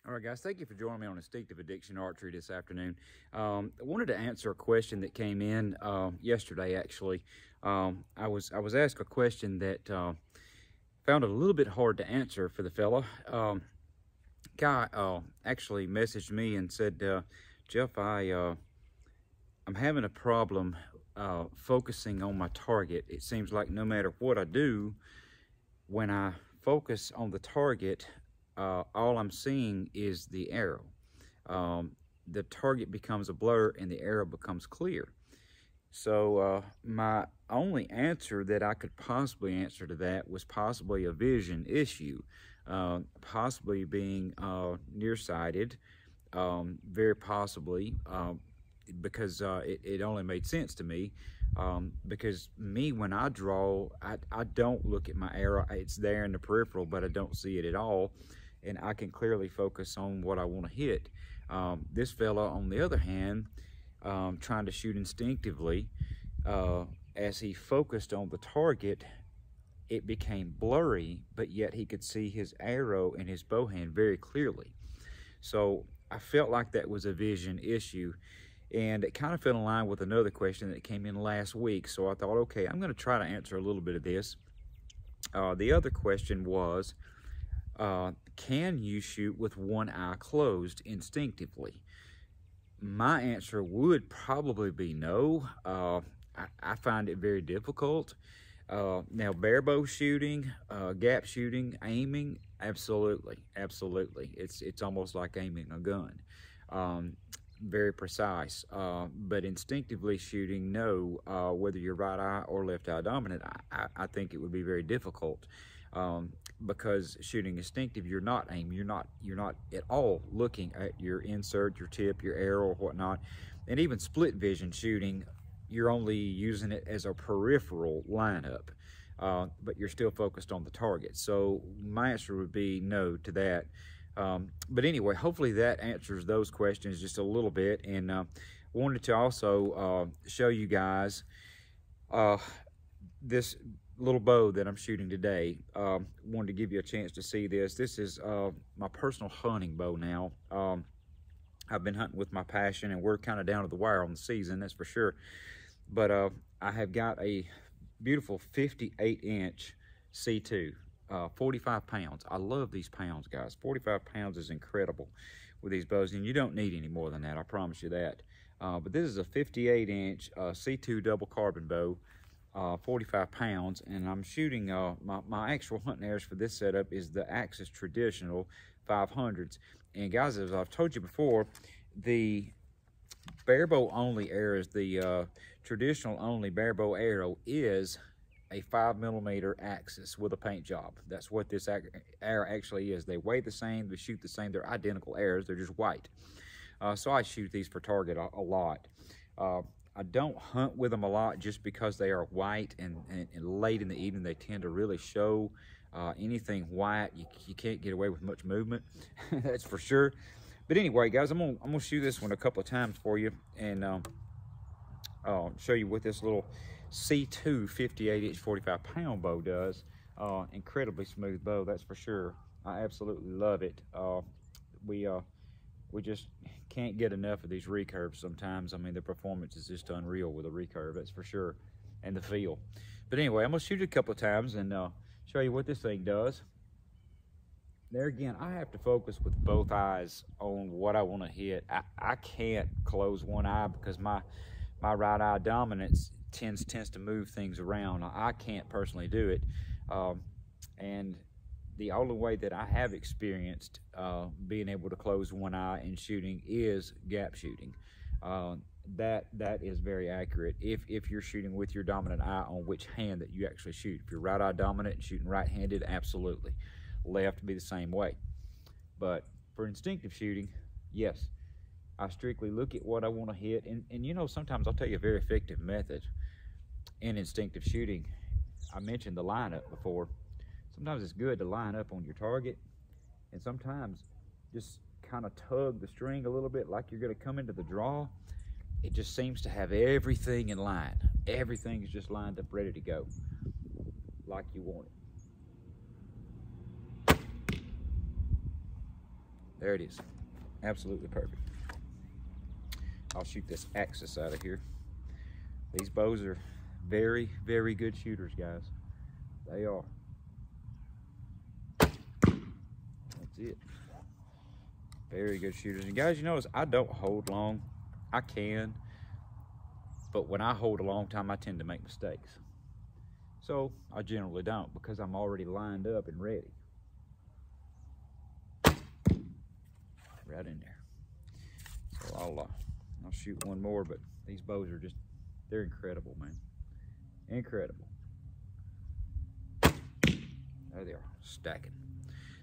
All right, guys, thank you for joining me on Instinctive Addiction Archery this afternoon. I wanted to answer a question that came in yesterday, actually. I was asked a question that found it a little bit hard to answer for the fella. Guy actually messaged me and said, Jeff, I'm having a problem focusing on my target. It seems like no matter what I do, when I focus on the target, all I'm seeing is the arrow. The target becomes a blur and the arrow becomes clear. So my only answer that I could possibly answer to that was possibly a vision issue, possibly being nearsighted, very possibly, because it only made sense to me. Because when I draw, I don't look at my arrow. It's there in the peripheral, but I don't see it at all, and I can clearly focus on what I want to hit. This fella, on the other hand, trying to shoot instinctively, as he focused on the target, it became blurry, but yet he could see his arrow and his bow hand very clearly. So I felt like that was a vision issue. And it kind of fell in line with another question that came in last week. So I thought, okay, I'm going to try to answer a little bit of this. The other question was, can you shoot with one eye closed instinctively? My answer would probably be no. I find it very difficult. Now, barebow shooting, gap shooting, aiming, absolutely. It's almost like aiming a gun. Very precise, but instinctively shooting, no. Whether you're right eye or left eye dominant, I think it would be very difficult, because shooting instinctive, you're not aiming, you're not at all looking at your insert, your tip, your arrow, or whatnot. And even split vision shooting, you're only using it as a peripheral lineup, but you're still focused on the target. So my answer would be no to that. But anyway, hopefully that answers those questions just a little bit. And wanted to also show you guys this little bow that I'm shooting today. Wanted to give you a chance to see this. This is my personal hunting bow now. I've been hunting with my passion, and we're kind of down to the wire on the season, that's for sure. But I have got a beautiful 58-inch C2. 45 pounds. I love these pounds, guys. 45 pounds is incredible with these bows, and you don't need any more than that, I promise you that. But this is a 58-inch C2 double carbon bow, 45 pounds, and I'm shooting, my actual hunting arrows for this setup is the Axis traditional 500s. And guys, as I've told you before, the barebow only arrows, the traditional only barebow arrow is a 5mm Axis with a paint job. That's what this arrow actually is. They weigh the same, they shoot the same, they're identical arrows, they're just white. So I shoot these for target a lot. I don't hunt with them a lot just because they are white, and late in the evening they tend to really show. Anything white, you can't get away with much movement, that's for sure. But anyway, guys, I'm gonna shoot this one a couple of times for you, and show you what this little C2 58-inch 45-pound bow does. Incredibly smooth bow, that's for sure. I absolutely love it. We just can't get enough of these recurves sometimes. I mean, the performance is just unreal with a recurve, that's for sure, and the feel. But anyway, I'm gonna shoot it a couple of times and show you what this thing does. There again, I have to focus with both eyes on what I want to hit. I can't close one eye because my right eye dominance tends to move things around. I can't personally do it, and the only way that I have experienced being able to close one eye and shooting is gap shooting. That is very accurate if you're shooting with your dominant eye on which hand that you actually shoot. If you're right eye dominant and shooting right-handed, absolutely. Left would be the same way. But for instinctive shooting, yes, I strictly look at what I want to hit. And you know, sometimes I'll tell you a very effective method in instinctive shooting. I mentioned the lineup before. Sometimes it's good to line up on your target, and sometimes just kind of tug the string a little bit like you're going to come into the draw. It just seems to have everything in line. Everything is just lined up, ready to go, like you want it. There it is. Absolutely perfect. I'll shoot this axis out of here. These bows are very, very good shooters, guys. They are. That's it. Very good shooters. And guys, you notice I don't hold long. I can, but when I hold a long time, I tend to make mistakes. So I generally don't, because I'm already lined up and ready. Right in there. So I'll shoot one more, but these bows are just, they're incredible, man. Incredible. There they are, stacking.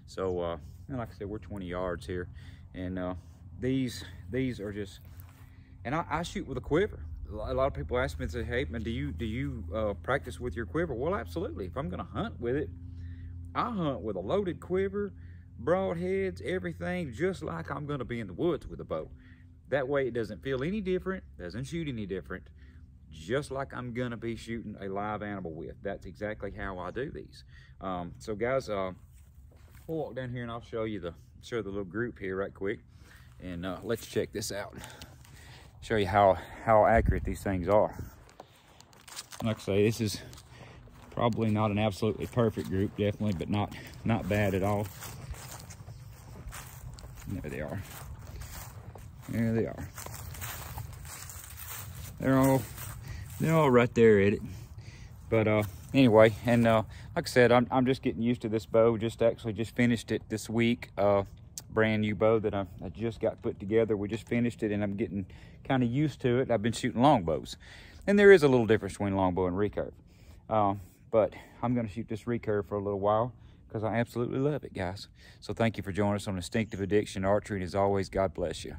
So, and like I said, we're 20 yards here, and these are just, and I shoot with a quiver. A lot of people ask me and say, hey man, do you practice with your quiver? Well, absolutely. If I'm gonna hunt with it, I hunt with a loaded quiver, broadheads, everything, just like I'm gonna be in the woods with a bow. That way it doesn't feel any different, doesn't shoot any different, just like I'm gonna be shooting a live animal with. That's exactly how I do these. So guys, we'll walk down here and I'll show you the little group here right quick, and let's check this out. Show you how accurate these things are. Like I say, this is probably not an absolutely perfect group, definitely, but not bad at all. There they are. There they are. They're all right there at it. But anyway, and like I said, I'm just getting used to this bow. Just finished it this week. Brand new bow that I just got put together. We just finished it, and I'm getting kind of used to it. I've been shooting longbows, and there is a little difference between longbow and recurve. But I'm going to shoot this recurve for a little while because I absolutely love it, guys. So thank you for joining us on Instinctive Addiction Archery, and as always, God bless you.